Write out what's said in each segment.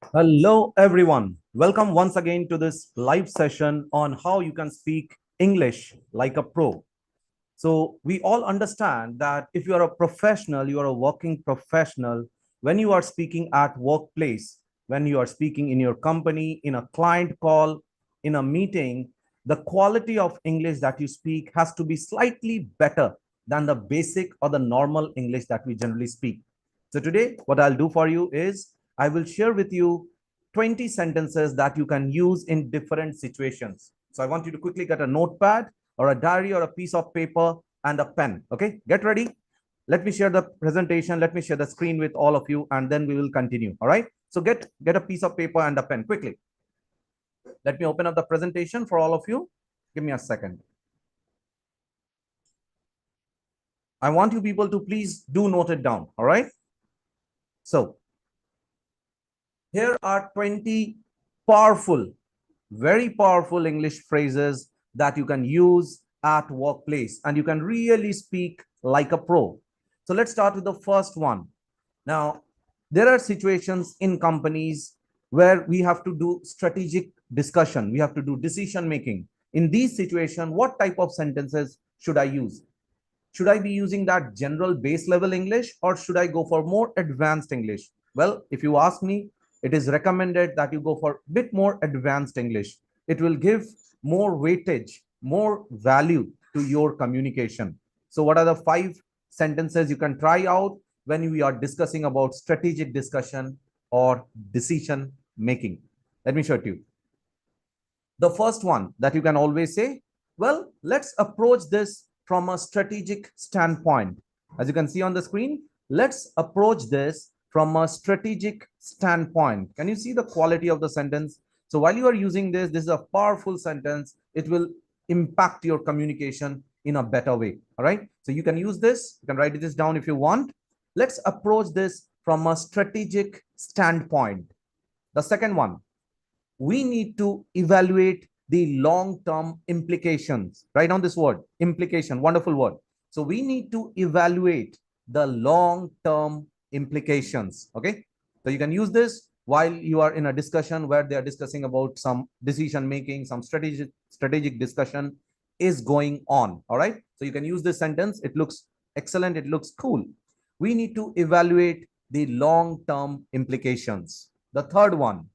Hello, everyone. Welcome once again to this live session on how you can speak English like a pro. So, we all understand that if you are a professional, you are a working professional, when you are speaking at workplace, when you are speaking in your company, in a client call, in a meeting, the quality of English that you speak has to be slightly better than the basic or the normal English that we generally speak. So, today, what I'll do for you is I will share with you 20 sentences that you can use in different situations. So, I want you to quickly get a notepad or a diary or a piece of paper and a pen. Okay, get ready. Let me share the presentation. Let me share the screen with all of you, and then we will continue. All right. So get a piece of paper and a pen quickly. Let me open up the presentation for all of you. Give me a second. I want you people to please do note it down. All right. So here are 20 powerful, very powerful English phrases that you can use at workplace and you can really speak like a pro. So let's start with the first one. Now, there are situations in companies where we have to do strategic discussion, we have to do decision making. In these situations, what type of sentences should I use? Should I be using that general base level English or should I go for more advanced English? Well, if you ask me, it is recommended that you go for a bit more advanced English. It will give more weightage, more value to your communication. So what are the 5 sentences you can try out when we are discussing about strategic discussion or decision making? Let me show it to you. The first one that you can always say, well, let's approach this from a strategic standpoint. As you can see on the screen, let's approach this from a strategic standpoint. Can you see the quality of the sentence? So while you are using this, this is a powerful sentence. It will impact your communication in a better way. All right. So you can use this. You can write this down if you want. Let's approach this from a strategic standpoint. The second one, we need to evaluate the long-term implications. Write down this word, implication, wonderful word. So we need to evaluate the long-term implications. Okay. So you can use this while you are in a discussion where they are discussing about some decision making, some strategic discussion is going on. All right. So you can use this sentence. It looks excellent. It looks cool. We need to evaluate the long-term implications. The third one,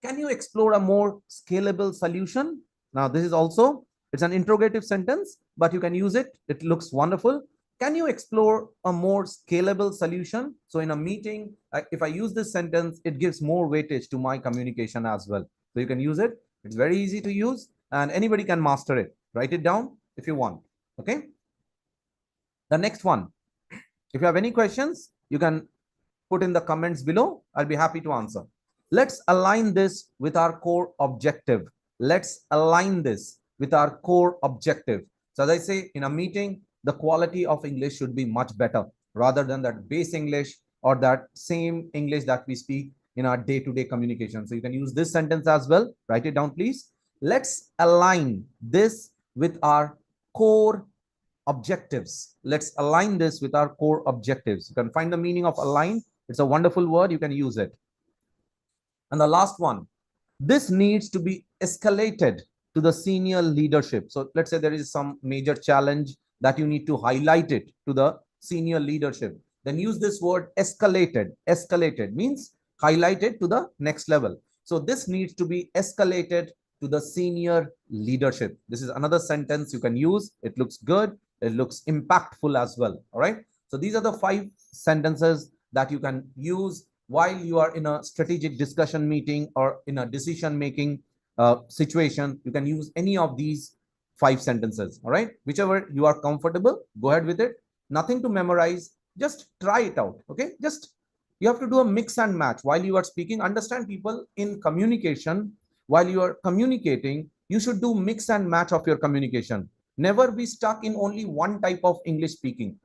can you explore a more scalable solution? Now, this is also, it's an interrogative sentence, but you can use it. It looks wonderful. Can you explore a more scalable solution? So in a meeting, if I use this sentence, it gives more weightage to my communication as well. So you can use it. It's very easy to use and anybody can master it. Write it down if you want. Okay. The next one, if you have any questions, you can put in the comments below. I'll be happy to answer. Let's align this with our core objective. Let's align this with our core objective. So as I say, in a meeting, the quality of English should be much better rather than that base English or that same English that we speak in our day-to-day communication. So you can use this sentence as well. Write it down, please. Let's align this with our core objectives. Let's align this with our core objectives. You can find the meaning of align. It's a wonderful word. You can use it. And the last one, this needs to be escalated to the senior leadership. So let's say there is some major challenge that you need to highlight it to the senior leadership. Then use this word escalated. Escalated means highlighted to the next level. So this needs to be escalated to the senior leadership. This is another sentence you can use. It looks good. It looks impactful as well. All right. So these are the 5 sentences that you can use while you are in a strategic discussion meeting or in a decision making situation. You can use any of these 5 sentences. All right. Whichever you are comfortable, go ahead with it. Nothing to memorize. Just try it out. Okay. Just you have to do a mix and match while you are speaking. Understand, people, in communication, while you are communicating, you should do mix and match of your communication. Never be stuck in only one type of English speaking.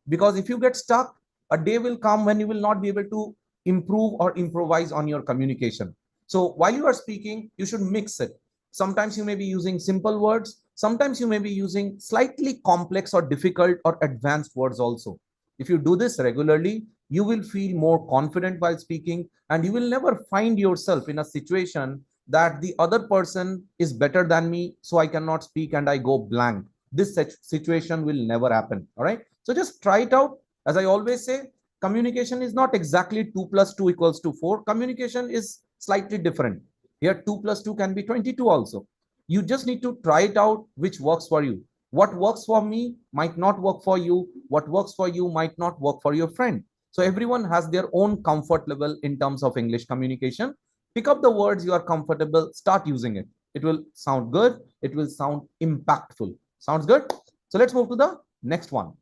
Because if you get stuck, a day will come when you will not be able to improve or improvise on your communication. So while you are speaking, you should mix it. Sometimes you may be using simple words. Sometimes you may be using slightly complex or difficult or advanced words also. If you do this regularly, you will feel more confident while speaking, and you will never find yourself in a situation that the other person is better than me, so I cannot speak and I go blank. This such situation will never happen. All right. So just try it out. As I always say, communication is not exactly 2 plus 2 equals to 4. Communication is slightly different. Here, 2 plus 2 can be 22 also. You just need to try it out, which works for you. What works for me might not work for you. What works for you might not work for your friend. So everyone has their own comfort level in terms of English communication. Pick up the words you are comfortable, start using it. It will sound good. It will sound impactful. Sounds good? So let's move to the next one.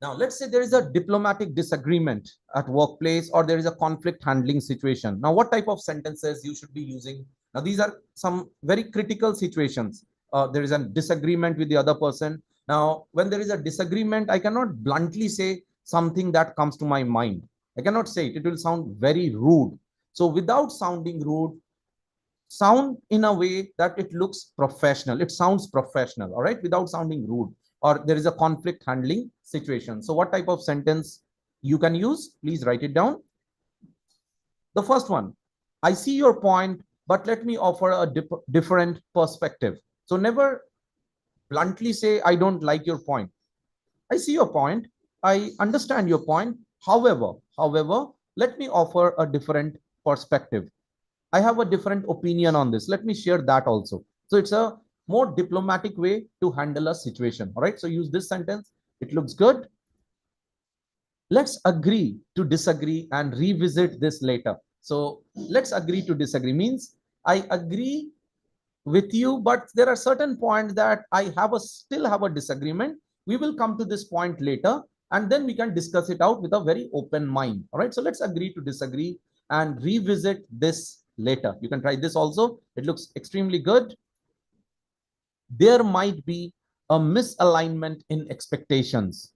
Now, let's say there is a diplomatic disagreement at workplace, or there is a conflict handling situation. Now, what type of sentences you should be using? Now, these are some very critical situations. There is a disagreement with the other person. Now, when there is a disagreement, I cannot bluntly say something that comes to my mind. I cannot say it. It will sound very rude. So without sounding rude, sound in a way that it looks professional. It sounds professional, all right, without sounding rude. Or there is a conflict handling situation. So what type of sentence you can use? Please write it down. The first one, I see your point, but let me offer a different perspective. So never bluntly say, I don't like your point. I see your point. I understand your point. However, let me offer a different perspective. I have a different opinion on this. Let me share that also. So it's a more diplomatic way to handle a situation. All right. So use this sentence. It looks good. Let's agree to disagree and revisit this later. So let's agree to disagree means I agree with you, but there are certain points that I still have a disagreement. We will come to this point later, and then we can discuss it out with a very open mind. All right. So let's agree to disagree and revisit this later. You can try this also. It looks extremely good. There might be a misalignment in expectations.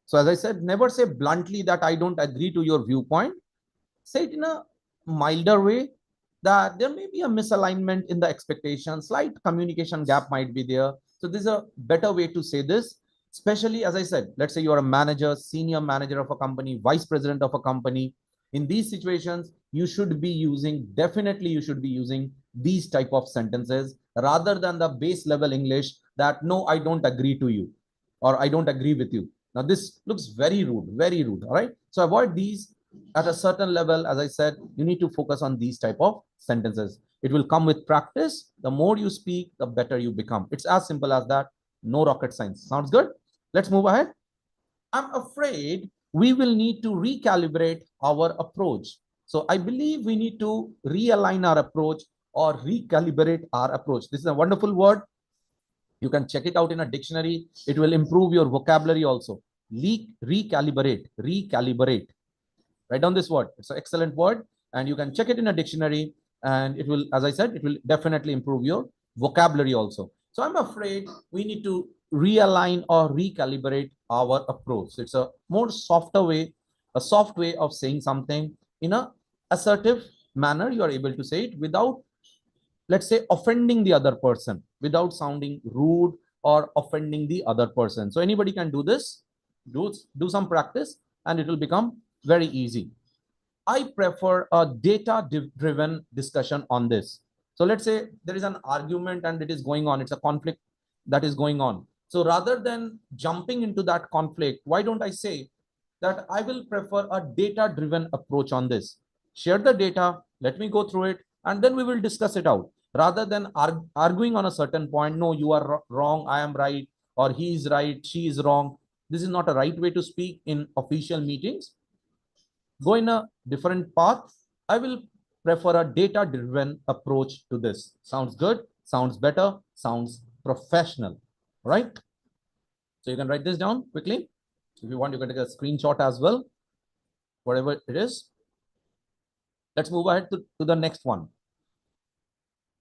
So as I said, never say bluntly that I don't agree to your viewpoint. Say it in a milder way, that there may be a misalignment in the expectation, slight communication gap might be there. So this is a better way to say this, especially as I said, let's say you are a manager, senior manager of a company, vice president of a company. In these situations, you should be using, definitely you should be using these type of sentences rather than the base level English that no, I don't agree to you or I don't agree with you. Now this looks very rude, very rude. All right. So avoid these. At a certain level, as I said, you need to focus on these type of sentences. It will come with practice. The more you speak, the better you become. It's as simple as that. No rocket science. Sounds good? Let's move ahead. I'm afraid we will need to recalibrate our approach. So I believe we need to realign our approach or recalibrate our approach. This is a wonderful word. You can check it out in a dictionary. It will improve your vocabulary also. Recalibrate. Write down this word. It's an excellent word, and you can check it in a dictionary, and it will, as I said, it will definitely improve your vocabulary also. So I'm afraid we need to realign or recalibrate our approach. It's a more softer way, a soft way of saying something in a assertive manner. You are able to say it without, let's say, offending the other person, without sounding rude or offending the other person. So anybody can do this. Do some practice, and it will become very easy. I prefer a data-driven discussion on this. So let's say there is an argument and it is going on. It's a conflict that is going on. So rather than jumping into that conflict, why don't I say that I will prefer a data-driven approach on this? Share the data, let me go through it, and then we will discuss it out. Rather than arguing on a certain point, no, you are wrong, I am right, or he is right, she is wrong. This is not a right way to speak in official meetings. Go in a different path. I will prefer a data-driven approach to this. Sounds good, sounds better, sounds professional, right? So you can write this down quickly. If you want, you can take a screenshot as well, whatever it is. Let's move ahead to the next one.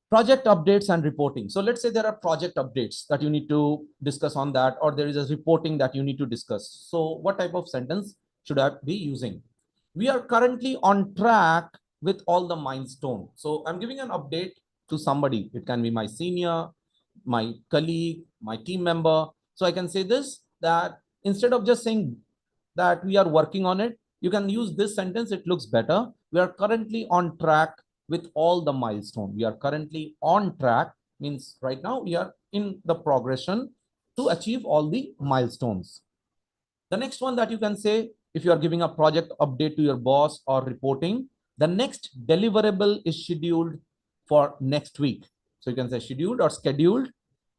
Project updates and reporting. So let's say there are project updates that you need to discuss on that, or there is a reporting that you need to discuss. So what type of sentence should I be using? We are currently on track with all the milestones. So I'm giving an update to somebody. It can be my senior, my colleague, my team member. So I can say this, that instead of just saying that we are working on it. You can use this sentence. It looks better. We are currently on track with all the milestones. We are currently on track means right now we are in the progression to achieve all the milestones. The next one that you can say, if you are giving a project update to your boss or reporting, the next deliverable is scheduled for next week. So you can say scheduled or scheduled,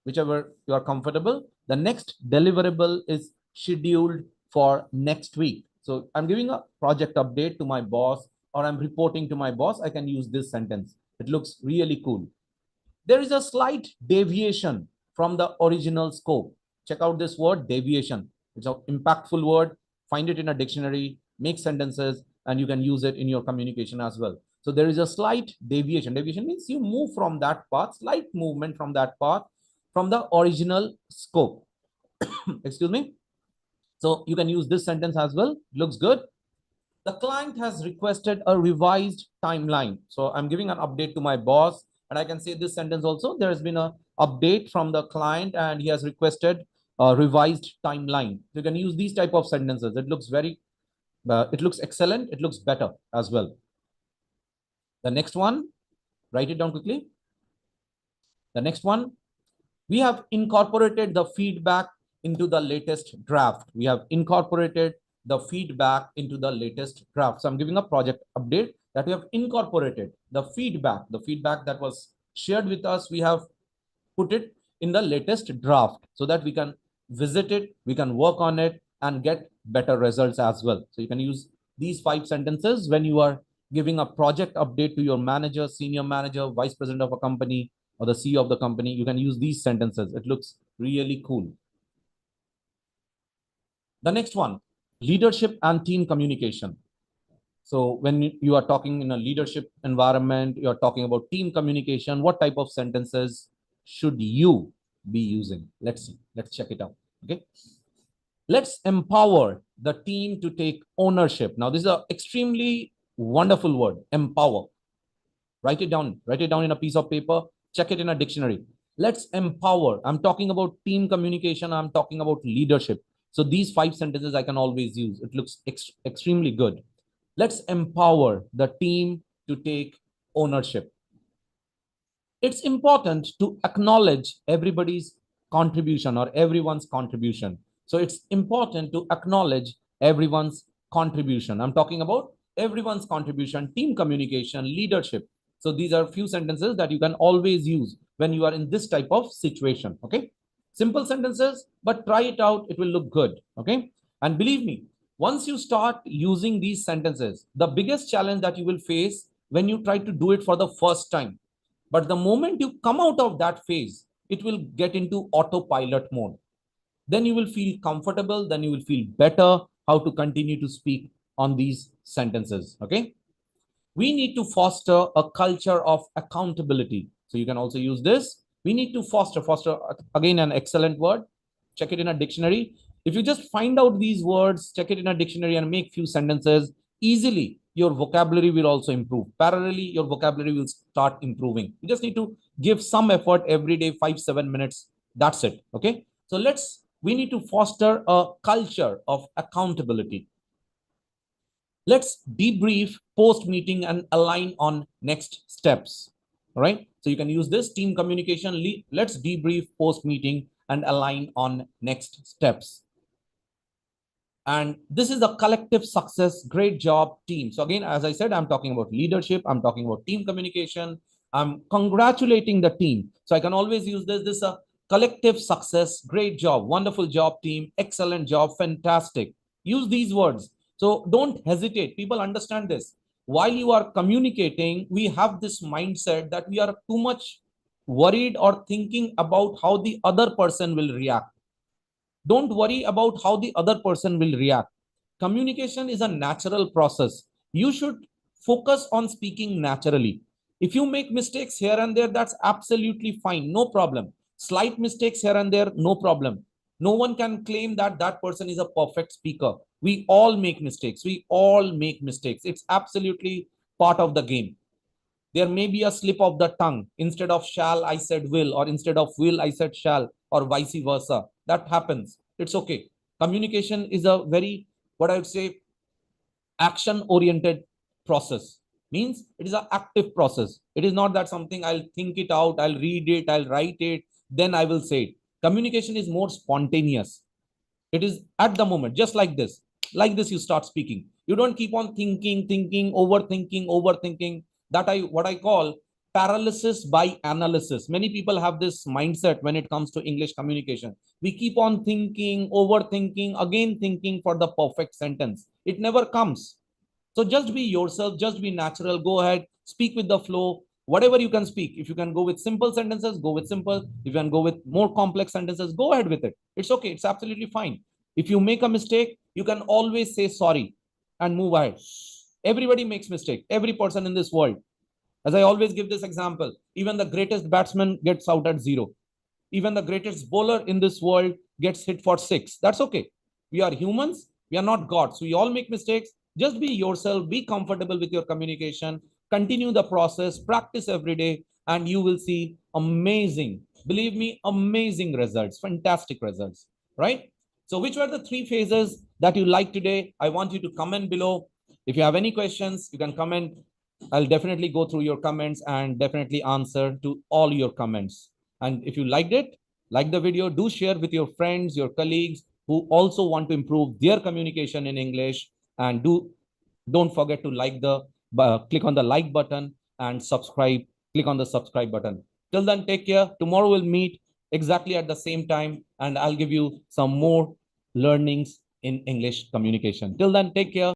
whichever you are comfortable. The next deliverable is scheduled for next week. So I'm giving a project update to my boss or I'm reporting to my boss. I can use this sentence. It looks really cool. There is a slight deviation from the original scope. Check out this word deviation. It's an impactful word. Find it in a dictionary, make sentences, and you can use it in your communication as well. So there is a slight deviation. Deviation means you move from that path, slight movement from that path, from the original scope. Excuse me. So you can use this sentence as well. Looks good. The client has requested a revised timeline. So I'm giving an update to my boss, and I can say this sentence also. There has been a update from the client, and he has requested a revised timeline. You can use these type of sentences. It looks it looks excellent. It looks better as well. The next one, write it down quickly. The next one, we have incorporated the feedback into the latest draft. We have incorporated the feedback into the latest draft. So I'm giving a project update that we have incorporated the feedback that was shared with us. We have put it in the latest draft so that we can visit it, we can work on it and get better results as well. So you can use these 5 sentences when you are giving a project update to your manager, senior manager, vice president of a company, or the CEO of the company. You can use these sentences. It looks really cool. The next one, leadership and team communication. So when you are talking in a leadership environment, you're talking about team communication, what type of sentences should you be using? Let's see. Let's check it out. Okay. Let's empower the team to take ownership. Now, this is an extremely wonderful word, empower. Write it down. Write it down in a piece of paper. Check it in a dictionary. Let's empower. I'm talking about team communication. I'm talking about leadership. So these 5 sentences I can always use. It looks extremely good. Let's empower the team to take ownership. It's important to acknowledge everybody's contribution or everyone's contribution. So it's important to acknowledge everyone's contribution. I'm talking about everyone's contribution, team communication, leadership. So these are few sentences that you can always use when you are in this type of situation. Okay. Simple sentences, but try it out. It will look good. Okay. And believe me, once you start using these sentences, the biggest challenge that you will face when you try to do it for the first time. But the moment you come out of that phase, it will get into autopilot mode. Then you will feel comfortable. Then you will feel better how to continue to speak on these sentences. Okay. We need to foster a culture of accountability. So you can also use this. We need to foster again, an excellent word. Check it in a dictionary. If you just find out these words, check it in a dictionary and make few sentences easily, your vocabulary will also improve. Parallelly, your vocabulary will start improving. You just need to give some effort every day, 5-7 minutes. That's it. Okay. So we need to foster a culture of accountability. Let's debrief post meeting and align on next steps. All right. So you can use this team communication. Let's debrief post meeting and align on next steps. And this is a collective success. Great job, team. So again, as I said, I'm talking about leadership. I'm talking about team communication. I'm congratulating the team. So I can always use this. This is a collective success. Great job. Wonderful job, team. Excellent job. Fantastic. Use these words. So don't hesitate. People understand this. While you are communicating, we have this mindset that we are too much worried or thinking about how the other person will react. Don't worry about how the other person will react. Communication is a natural process. You should focus on speaking naturally. If you make mistakes here and there, that's absolutely fine. No problem. Slight mistakes here and there, no problem. No one can claim that that person is a perfect speaker. We all make mistakes. We all make mistakes. It's absolutely part of the game. There may be a slip of the tongue. Instead of shall, I said will, or instead of will, I said shall, or vice versa. That happens. It's okay. Communication is a very what I would say, action oriented process. Means it is an active process. It is not that something I'll think it out, I'll read it, I'll write it, then I will say it. Communication is more spontaneous. It is at the moment, just like this. Like this, you start speaking. You don't keep on thinking, overthinking. That I what I call paralysis by analysis. Many people have this mindset when it comes to English communication. We keep on thinking, overthinking, again thinking for the perfect sentence. It never comes. So just be yourself, just be natural. Go ahead, speak with the flow. Whatever you can speak. If you can go with simple sentences, go with simple. If you can go with more complex sentences, go ahead with it. It's okay. It's absolutely fine. If you make a mistake, you can always say sorry and move ahead. Everybody makes mistake. Every person in this world. As I always give this example, even the greatest batsman gets out at zero. Even the greatest bowler in this world gets hit for six. That's okay. We are humans. We are not gods. We all make mistakes. Just be yourself. Be comfortable with your communication. Continue the process. Practice every day, and you will see amazing, believe me, amazing results. Fantastic results. Right? So, which were the three phases that you liked today? I want you to comment below. If you have any questions, you can comment. I'll definitely go through your comments and definitely answer to all your comments. And if you liked it, like the video, do share with your friends, your colleagues who also want to improve their communication in English. And don't forget to click on the like button and subscribe. Click on the subscribe button. Till then, take care. Tomorrow we'll meet exactly at the same time, and I'll give you some more learnings in English communication. Till then, take care.